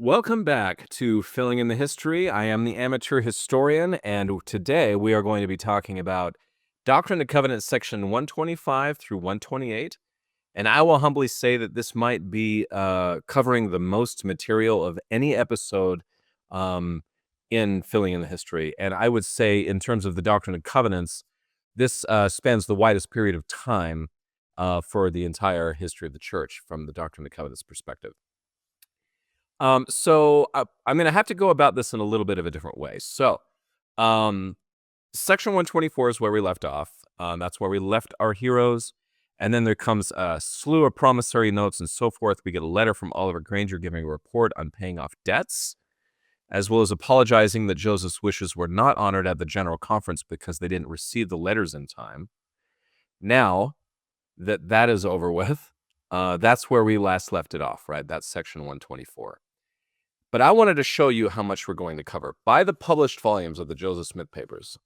Welcome back to Filling in the History. I am the amateur historian, and today we are going to be talking about Doctrine and Covenants section 125 through 128. And I will humbly say that this might be covering the most material of any episode in Filling in the History. And I would say, in terms of the Doctrine and Covenants, this spans the widest period of time for the entire history of the church from the Doctrine and Covenants perspective. I'm going to have to go about this in a little bit of a different way. Section 124 is where we left off. That's where we left our heroes. And then there comes a slew of promissory notes and so forth. We get a letter from Oliver Granger giving a report on paying off debts, as well as apologizing that Joseph's wishes were not honored at the General Conference because they didn't receive the letters in time. Now that that is over with, that's where we last left it off, right? That's section 124. But I wanted to show you how much we're going to cover. By the published volumes of the Joseph Smith papers,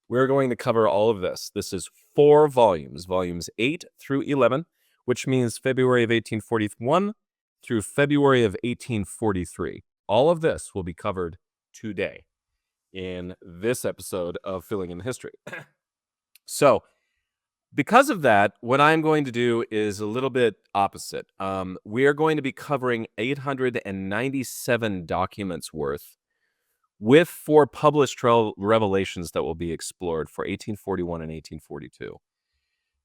we're going to cover all of this. This is 4 volumes, volumes 8 through 11, which means February of 1841 through February of 1843. All of this will be covered today in this episode of Filling in the History. So, because of that, what I'm going to do is a little bit opposite. We are going to be covering 897 documents worth with 4 published revelations that will be explored for 1841 and 1842.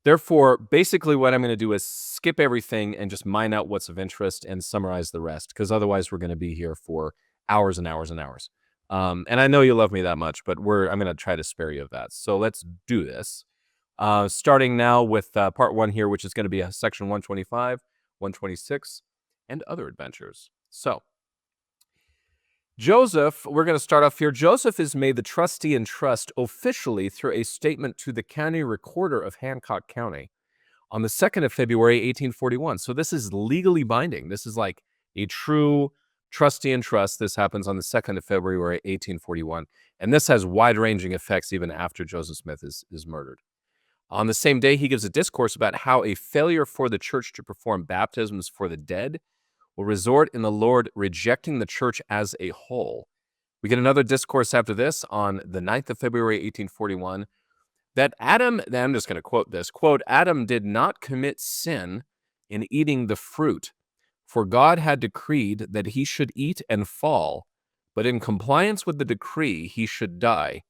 Therefore, basically what I'm going to do is skip everything and just mine out what's of interest and summarize the rest, because otherwise we're going to be here for hours and hours and hours. And I know you love me that much, but I'm going to try to spare you of that. So let's do this. Starting now with part 1 here, which is going to be section 125, 126, and other adventures. So, Joseph, we're going to start off here. Joseph is made the trustee in trust officially through a statement to the county recorder of Hancock County on the 2nd of February, 1841. So this is legally binding. This is like a true trustee in trust. This happens on the 2nd of February, 1841. And this has wide-ranging effects even after Joseph Smith is murdered. On the same day, he gives a discourse about how a failure for the church to perform baptisms for the dead will result in the Lord rejecting the church as a whole. We get another discourse after this on the 9th of February, 1841, that I'm just going to quote this, quote, Adam did not commit sin in eating the fruit, for God had decreed that he should eat and fall, but in compliance with the decree, he should die.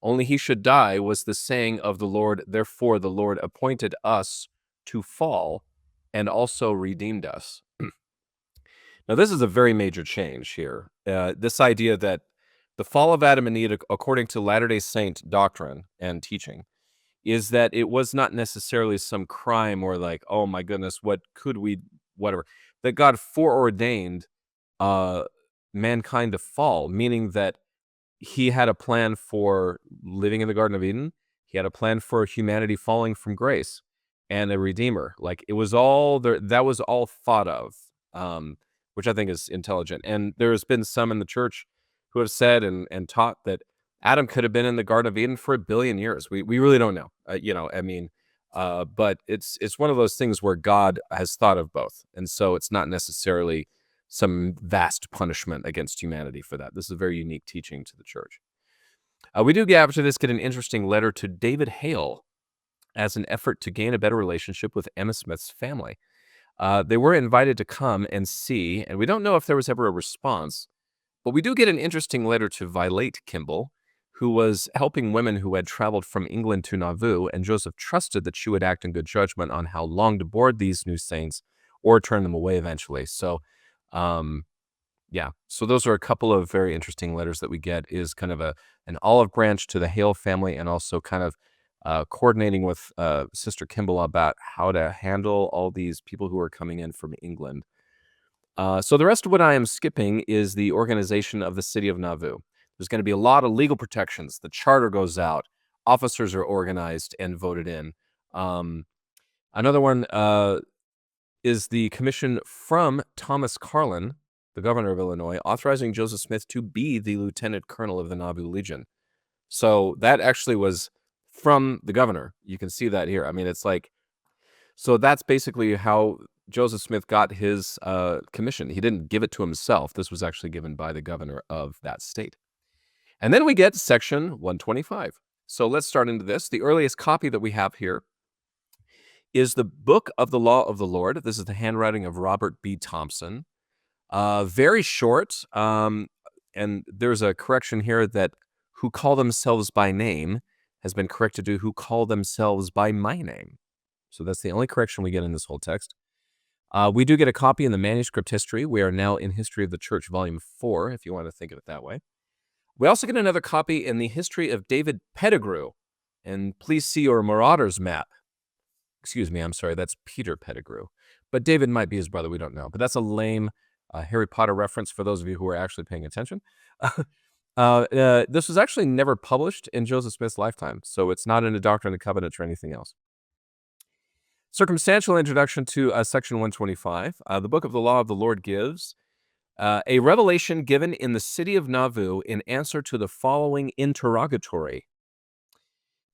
Only he should die was the saying of the Lord. Therefore, the Lord appointed us to fall and also redeemed us. Now, this is a very major change here. This idea that the fall of Adam and Eve, according to Latter-day Saint doctrine and teaching, is that it was not necessarily some crime or like, oh my goodness, what could we, whatever. That God foreordained mankind to fall, meaning that he had a plan for living in the Garden of Eden. He had a plan for humanity falling from grace and a redeemer. Like it was all there, that was all thought of, which I think is intelligent. And there's been some in the church who have said and taught that Adam could have been in the Garden of Eden for 1 billion years. We really don't know, but it's one of those things where God has thought of both. And so it's not necessarily some vast punishment against humanity for that. This is a very unique teaching to the church. We do get, after this, get an interesting letter to David Hale as an effort to gain a better relationship with Emma Smith's family. They were invited to come and see, and we don't know if there was ever a response, but we do get an interesting letter to Violet Kimball, who was helping women who had traveled from England to Nauvoo, and Joseph trusted that she would act in good judgment on how long to board these new saints or turn them away eventually. So those are a couple of very interesting letters that we get, is kind of an olive branch to the Hale family, and also kind of coordinating with Sister Kimball about how to handle all these people who are coming in from England. So the rest of what I am skipping is the organization of the city of Nauvoo. There's going to be a lot of legal protections. The charter goes out. Officers are organized and voted in. Another one is the commission from Thomas Carlin, the governor of Illinois, authorizing Joseph Smith to be the lieutenant colonel of the Nauvoo Legion. So that actually was from the governor. You can see that here. I mean, it's like, so that's basically how Joseph Smith got his commission. He didn't give it to himself. This was actually given by the governor of that state. And then we get section 125. So let's start into this. The earliest copy that we have here is the Book of the Law of the Lord. This is the handwriting of Robert B. Thompson. Very short. And there's a correction here that who call themselves by name has been corrected to who call themselves by my name. So that's the only correction we get in this whole text. We do get a copy in the manuscript history. We are now in History of the Church, Volume 4, if you want to think of it that way. We also get another copy in the History of David Pettigrew. And please see your Marauders map. Excuse me, I'm sorry, that's Peter Pettigrew. But David might be his brother, we don't know. But that's a lame Harry Potter reference for those of you who are actually paying attention. This was actually never published in Joseph Smith's lifetime, so it's not in the Doctrine and the Covenants or anything else. Circumstantial introduction to section 125. The Book of the Law of the Lord gives a revelation given in the city of Nauvoo in answer to the following interrogatory.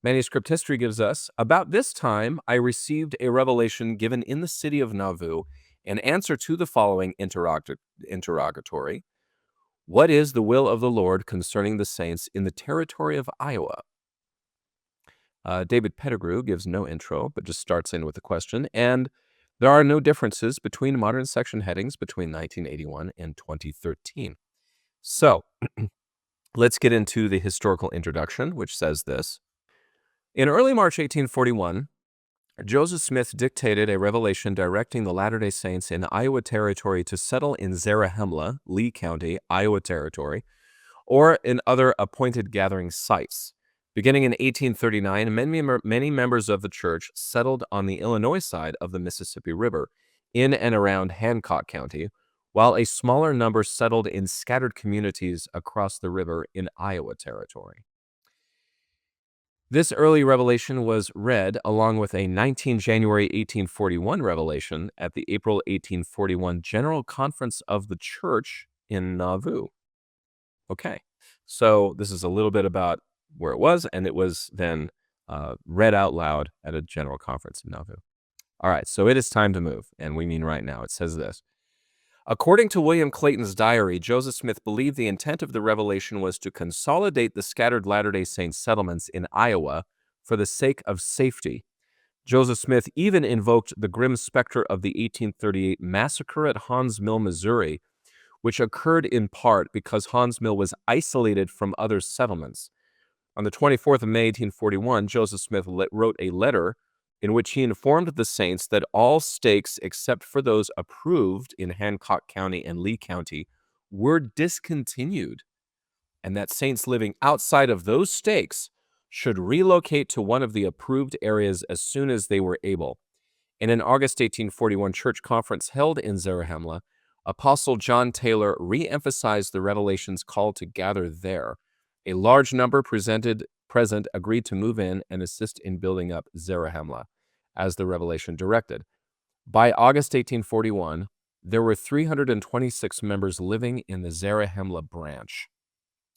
Manuscript history gives us, about this time I received a revelation given in the city of Nauvoo in answer to the following interrogatory. What is the will of the Lord concerning the saints in the territory of Iowa? David Pettigrew gives no intro, but just starts in with a question. And there are no differences between modern section headings between 1981 and 2013. So let's get into the historical introduction, which says this. In early March 1841, Joseph Smith dictated a revelation directing the Latter-day Saints in Iowa Territory to settle in Zarahemla, Lee County, Iowa Territory, or in other appointed gathering sites. Beginning in 1839, many members of the church settled on the Illinois side of the Mississippi River in and around Hancock County, while a smaller number settled in scattered communities across the river in Iowa Territory. This early revelation was read along with a 19 January 1841 revelation at the April 1841 General Conference of the Church in Nauvoo. Okay, so this is a little bit about where it was, and it was then read out loud at a general conference in Nauvoo. All right, so it is time to move, and we mean right now. It says this. According to William Clayton's diary, Joseph Smith believed the intent of the revelation was to consolidate the scattered Latter-day Saints settlements in Iowa for the sake of safety. Joseph Smith even invoked the grim specter of the 1838 massacre at Haun's Mill, Missouri, which occurred in part because Haun's Mill was isolated from other settlements. On the 24th of May, 1841, Joseph Smith wrote a letter in which he informed the saints that all stakes except for those approved in Hancock County and Lee County were discontinued, and that saints living outside of those stakes should relocate to one of the approved areas as soon as they were able. In an August 1841 church conference held in Zarahemla, Apostle John Taylor re-emphasized the revelation's call to gather there. A large number present agreed to move in and assist in building up Zarahemla, as the revelation directed. By August 1841, there were 326 members living in the Zarahemla branch.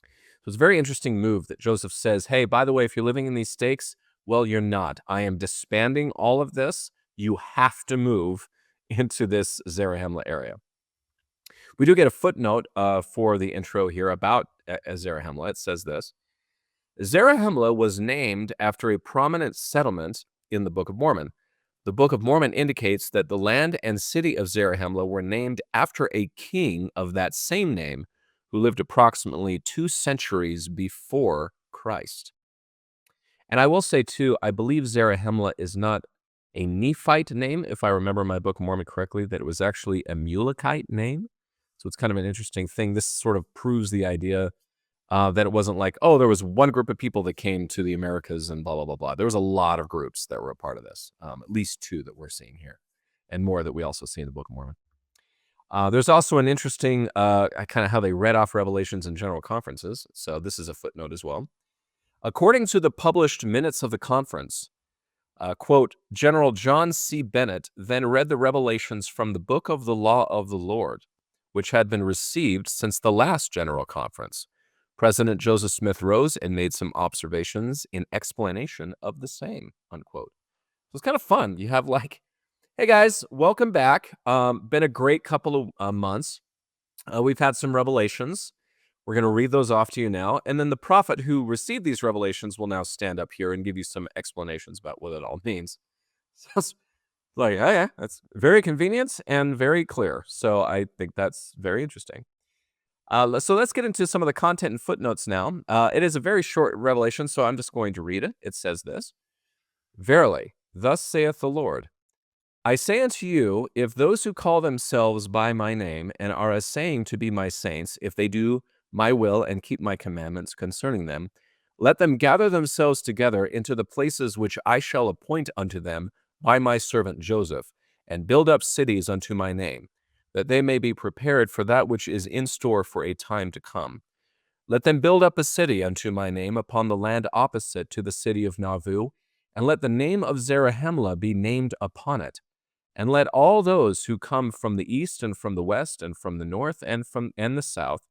So it's a very interesting move that Joseph says, hey, by the way, if you're living in these stakes, well, you're not. I am disbanding all of this. You have to move into this Zarahemla area. We do get a footnote for the intro here about Zarahemla. It says this. Zarahemla was named after a prominent settlement in the Book of Mormon. The Book of Mormon indicates that the land and city of Zarahemla were named after a king of that same name who lived approximately 2 centuries before Christ. And I will say, too, I believe Zarahemla is not a Nephite name, if I remember my Book of Mormon correctly, that it was actually a Mulekite name. So it's kind of an interesting thing. This sort of proves the idea that it wasn't like, oh, there was one group of people that came to the Americas and blah, blah, blah, blah. There was a lot of groups that were a part of this, at least 2 that we're seeing here, and more that we also see in the Book of Mormon. There's also an interesting kind of how they read off revelations in general conferences. So this is a footnote as well. According to the published minutes of the conference, quote, General John C. Bennett then read the revelations from the Book of the Law of the Lord, which had been received since the last general conference. President Joseph Smith rose and made some observations in explanation of the same, unquote. So it's kind of fun. You have like, Hey guys, welcome back. Been a great couple of months. We've had some revelations. We're going to read those off to you now. And then the prophet who received these revelations will now stand up here and give you some explanations about what it all means. So it's like, oh yeah, that's very convenient and very clear. So I think that's very interesting. So let's get into some of the content and footnotes now. It is a very short revelation, so I'm just going to read it. It says this: Verily, thus saith the Lord, I say unto you, if those who call themselves by my name and are assaying to be my saints, if they do my will and keep my commandments concerning them, let them gather themselves together into the places which I shall appoint unto them by my servant Joseph, and build up cities unto my name, that they may be prepared for that which is in store for a time to come. Let them build up a city unto my name upon the land opposite to the city of Nauvoo, and let the name of Zarahemla be named upon it. And let all those who come from the east and from the west and from the north and the south,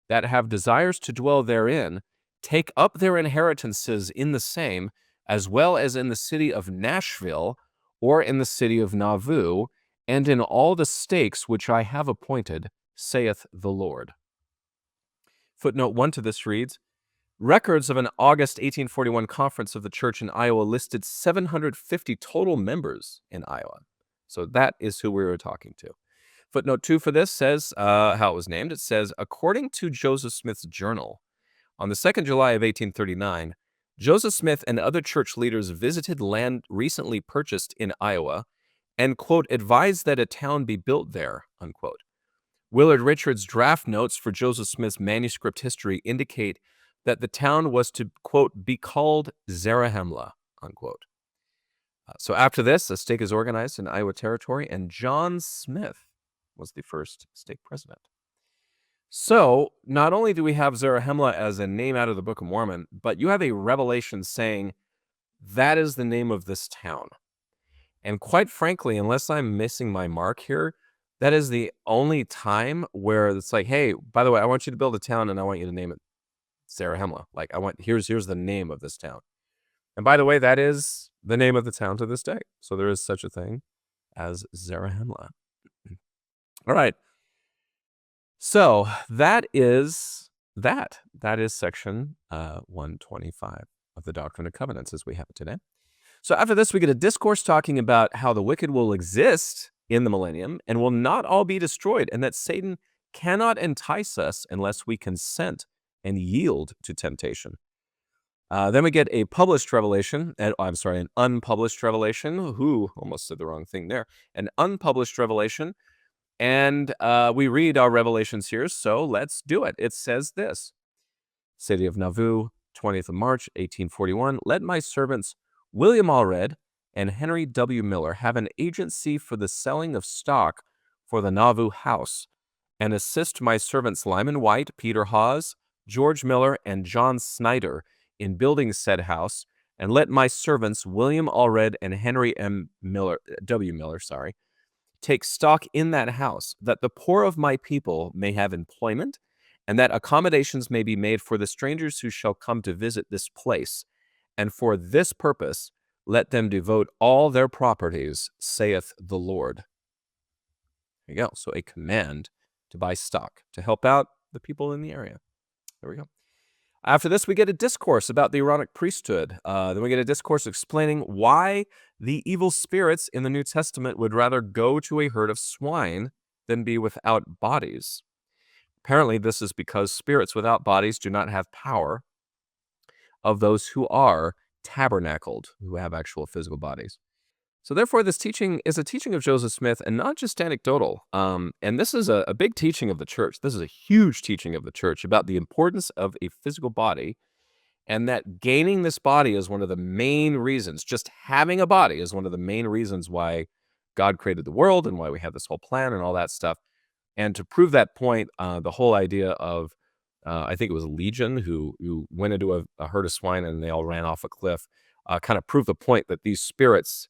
that have desires to dwell therein, take up their inheritances in the same, as well as in the city of Nashville, or in the city of Nauvoo, and in all the stakes which I have appointed, saith the Lord. Footnote 1 to this reads, records of an August 1841 conference of the church in Iowa listed 750 total members in Iowa. So that is who we were talking to. Footnote 2 for this says how it was named. It says, according to Joseph Smith's journal, on the 2nd July of 1839, Joseph Smith and other church leaders visited land recently purchased in Iowa and, quote, advised that a town be built there, unquote. Willard Richards' draft notes for Joseph Smith's manuscript history indicate that the town was to, quote, be called Zarahemla, unquote. So after this, a stake is organized in Iowa Territory, and John Smith was the first stake president. So not only do we have Zarahemla as a name out of the Book of Mormon, but you have a revelation saying that is the name of this town. And quite frankly, unless I'm missing my mark here, that is the only time where it's like, hey, by the way, I want you to build a town and I want you to name it Zarahemla. Like, here's the name of this town. And by the way, that is the name of the town to this day. So there is such a thing as Zarahemla. All right. So that is that. That is section 125 of the Doctrine and Covenants as we have it today. So after this, we get a discourse talking about how the wicked will exist in the millennium and will not all be destroyed, and that Satan cannot entice us unless we consent and yield to temptation. Then we get a published revelation, an unpublished revelation. Almost said the wrong thing there. An unpublished revelation. And we read our revelations here, so let's do it. It says this: City of Nauvoo, 20th of March, 1841. Let my servants William Allred and Henry W. Miller have an agency for the selling of stock for the Nauvoo House, and assist my servants Lyman White, Peter Hawes, George Miller, and John Snyder in building said house, and let my servants William Allred and Henry W. Miller, take stock in that house, that the poor of my people may have employment, and that accommodations may be made for the strangers who shall come to visit this place. And for this purpose, let them devote all their properties, saith the Lord. There you go. So a command to buy stock, to help out the people in the area. There we go. After this, we get a discourse about the Aaronic priesthood. Then we get a discourse explaining why the evil spirits in the New Testament would rather go to a herd of swine than be without bodies. Apparently, this is because spirits without bodies do not have power of those who are tabernacled, who have actual physical bodies. So therefore, this teaching is a teaching of Joseph Smith and not just anecdotal. And this is a big teaching of the church. This is a huge teaching of the church about the importance of a physical body, and that gaining this body is one of the main reasons. Just having a body is one of the main reasons why God created the world and why we have this whole plan and all that stuff. And to prove that point, the whole idea of, I think it was Legion who went into a herd of swine and they all ran off a cliff, kind of proved the point that these spirits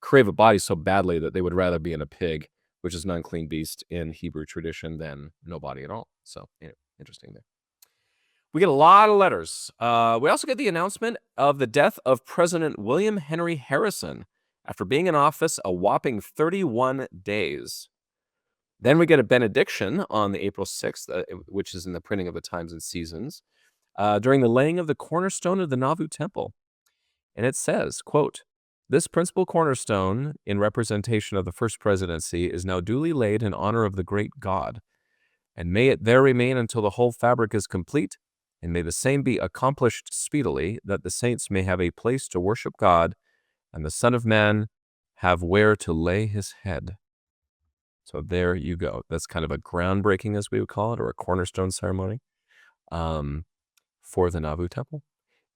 crave a body so badly that they would rather be in a pig, which is an unclean beast in Hebrew tradition, than no body at all. So, interesting there. We get a lot of letters. We also get the announcement of the death of President William Henry Harrison after being in office a whopping 31 days. Then we get a benediction on the April 6th, which is in the printing of the Times and Seasons, during the laying of the cornerstone of the Nauvoo Temple. And it says, quote, "This principal cornerstone, in representation of the first presidency, is now duly laid in honor of the great God, and may it there remain until the whole fabric is complete, and may the same be accomplished speedily, that the saints may have a place to worship God, and the Son of Man have where to lay his head." So there you go. That's kind of a groundbreaking, as we would call it, or a cornerstone ceremony for the Nauvoo Temple.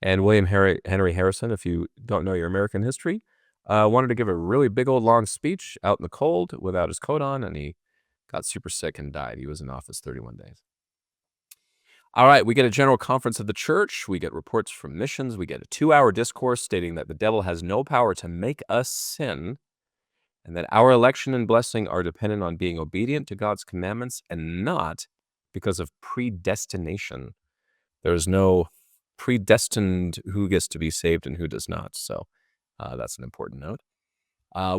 And William Henry Harrison, if you don't know your American history, wanted to give a really big old long speech out in the cold without his coat on, and he got super sick and died. He was in office 31 days. All right, we get a general conference of the church. We get reports from missions. We get a 2-hour discourse stating that the devil has no power to make us sin, and that our election and blessing are dependent on being obedient to God's commandments and not because of predestination. There's no predestined who gets to be saved and who does not. So that's an important note.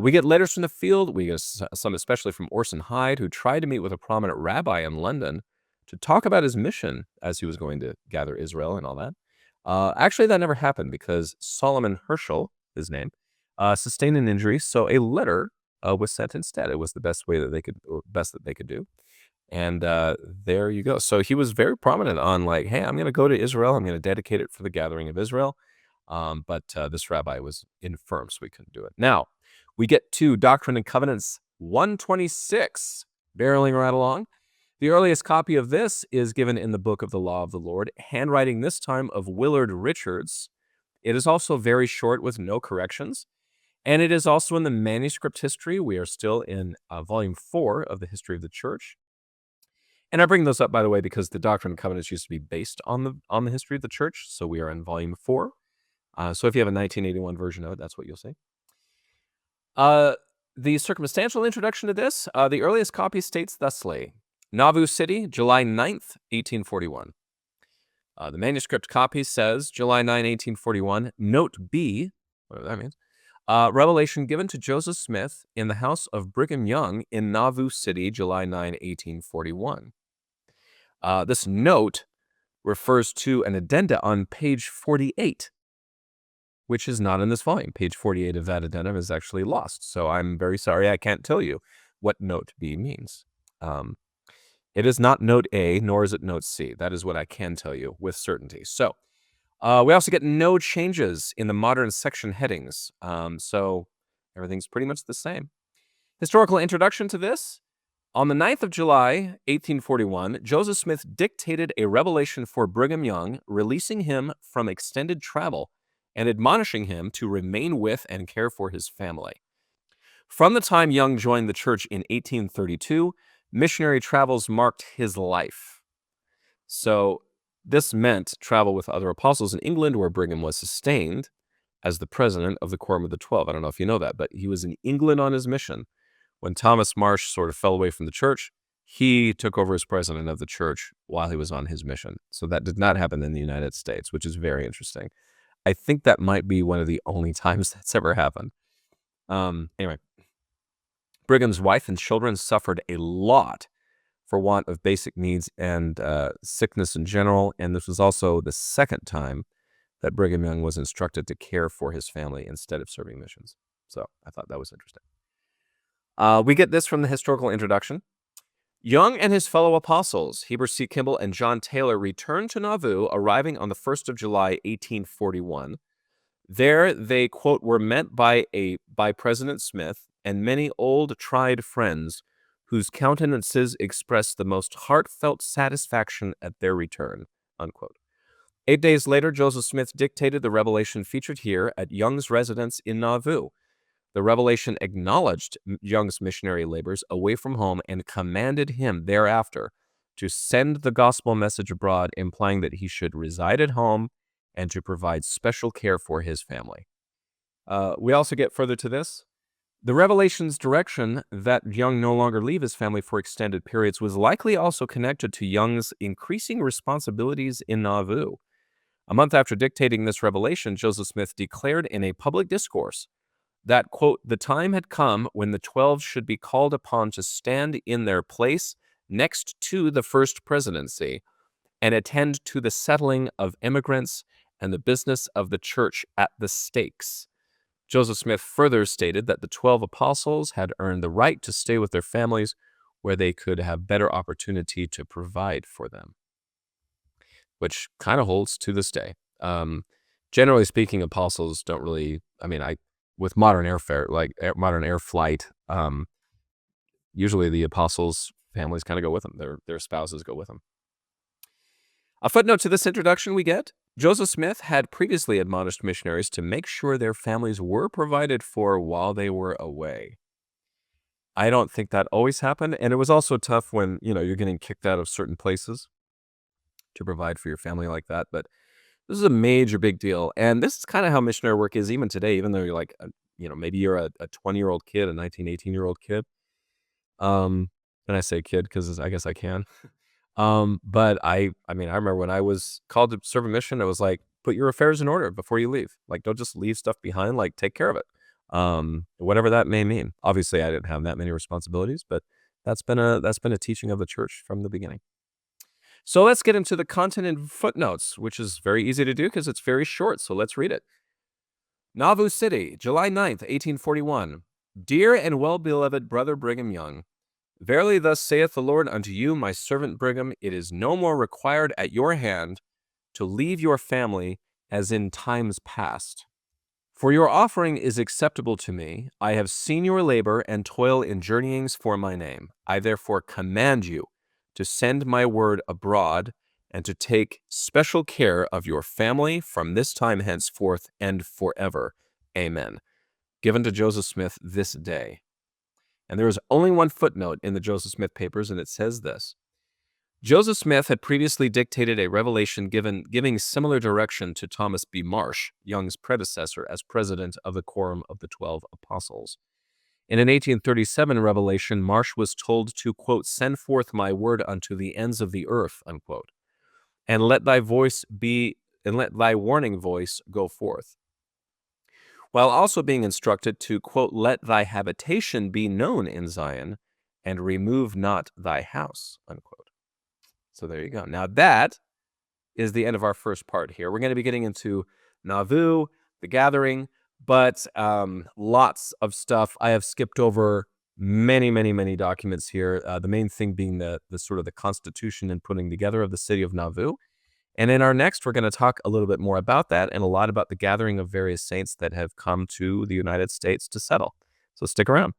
We get letters from the field. We get some, especially from Orson Hyde, who tried to meet with a prominent rabbi in London to talk about his mission as he was going to gather Israel and all that. Actually, that never happened because Solomon Herschel, his name, sustained an injury, so a letter was sent instead. It was the best way that they could, or best that they could do. And there you go. So he was very prominent on like, hey, I'm going to go to Israel. I'm going to dedicate it for the gathering of Israel. But this rabbi was infirm, so we couldn't do it. Now, we get to Doctrine and Covenants 126, barreling right along. The earliest copy of this is given in the Book of the Law of the Lord, handwriting this time of Willard Richards. It is also very short with no corrections. And it is also in the manuscript history. We are still in volume 4 of the History of the Church. And I bring those up, by the way, because the Doctrine and Covenants used to be based on the history of the church. So we are in volume 4. So if you have a 1981 version of it, that's what you'll see. The circumstantial introduction to this, the earliest copy states thusly: Nauvoo City, July 9th, 1841. The manuscript copy says July 9, 1841, note B, whatever that means, revelation given to Joseph Smith in the house of Brigham Young in Nauvoo City, July 9, 1841. This note refers to an addenda on page 48, which is not in this volume. Page 48 of that addendum is actually lost. So I'm very sorry I can't tell you what note B means. It is not note A, nor is it note C. That is what I can tell you with certainty. So we also get no changes in the modern section headings. So everything's pretty much the same. Historical introduction to this. On the 9th of July, 1841, Joseph Smith dictated a revelation for Brigham Young, releasing him from extended travel and admonishing him to remain with and care for his family. From the time Young joined the church in 1832, missionary travels marked his life. So this meant travel with other apostles in England, where Brigham was sustained as the president of the Quorum of the 12. I don't know if you know that, but he was in England on his mission. When Thomas Marsh sort of fell away from the church, he took over as president of the church while he was on his mission. So that did not happen in the United States, which is very interesting. I think that might be one of the only times that's ever happened. Anyway, Brigham's wife and children suffered a lot for want of basic needs and sickness in general. And this was also the second time that Brigham Young was instructed to care for his family instead of serving missions. So I thought that was interesting. We get this from the historical introduction. Young and his fellow apostles, Heber C. Kimball and John Taylor, returned to Nauvoo, arriving on the 1st of July, 1841. There they, quote, were met by President Smith and many old tried friends whose countenances expressed the most heartfelt satisfaction at their return, unquote. 8 days later, Joseph Smith dictated the revelation featured here at Young's residence in Nauvoo. The revelation acknowledged Young's missionary labors away from home and commanded him thereafter to send the gospel message abroad, implying that he should reside at home and to provide special care for his family. We also get further to this. The revelation's direction that Young no longer leave his family for extended periods was likely also connected to Young's increasing responsibilities in Nauvoo. A month after dictating this revelation, Joseph Smith declared in a public discourse that, quote, the time had come when the 12 should be called upon to stand in their place next to the first presidency and attend to the settling of immigrants and the business of the church at the stakes. Joseph Smith further stated that the 12 apostles had earned the right to stay with their families where they could have better opportunity to provide for them, which kind of holds to this day. Generally speaking, apostles don't really, with modern airfare, modern air flight, usually the apostles' families kind of go with them. Their spouses go with them. A footnote to this introduction we get: Joseph Smith had previously admonished missionaries to make sure their families were provided for while they were away. I don't think that always happened, and it was also tough when, you're getting kicked out of certain places to provide for your family like that, but this is a major big deal, and this is kind of how missionary work is even today, even though you're like, maybe you're a 20-year-old kid, a 19, 18-year-old kid. And I say kid because I guess I can. But I remember when I was called to serve a mission, it was like, put your affairs in order before you leave. Like, don't just leave stuff behind, like take care of it. Whatever that may mean. Obviously, I didn't have that many responsibilities, but that's been a teaching of the church from the beginning. So let's get into the content and footnotes, which is very easy to do because it's very short. So let's read it. Nauvoo City, July 9th, 1841. Dear and well-beloved brother Brigham Young, verily thus saith the Lord unto you, my servant Brigham, it is no more required at your hand to leave your family as in times past. For your offering is acceptable to me. I have seen your labor and toil in journeyings for my name. I therefore command you to send my word abroad and to take special care of your family from this time henceforth and forever. Amen. Given to Joseph Smith this day. And there is only one footnote in the Joseph Smith papers, and it says this. Joseph Smith had previously dictated a revelation giving similar direction to Thomas B. Marsh, Young's predecessor, as president of the Quorum of the 12 Apostles. In an 1837 revelation, Marsh was told to, quote, send forth my word unto the ends of the earth, unquote, and let thy warning voice go forth, while also being instructed to, quote, let thy habitation be known in Zion, and remove not thy house, unquote. So there you go. Now that is the end of our first part here. We're going to be getting into Nauvoo, the gathering, but lots of stuff. I have skipped over many, many, many documents here. The main thing being the sort of the constitution and putting together of the city of Nauvoo. And in our next, we're going to talk a little bit more about that and a lot about the gathering of various saints that have come to the United States to settle. So stick around.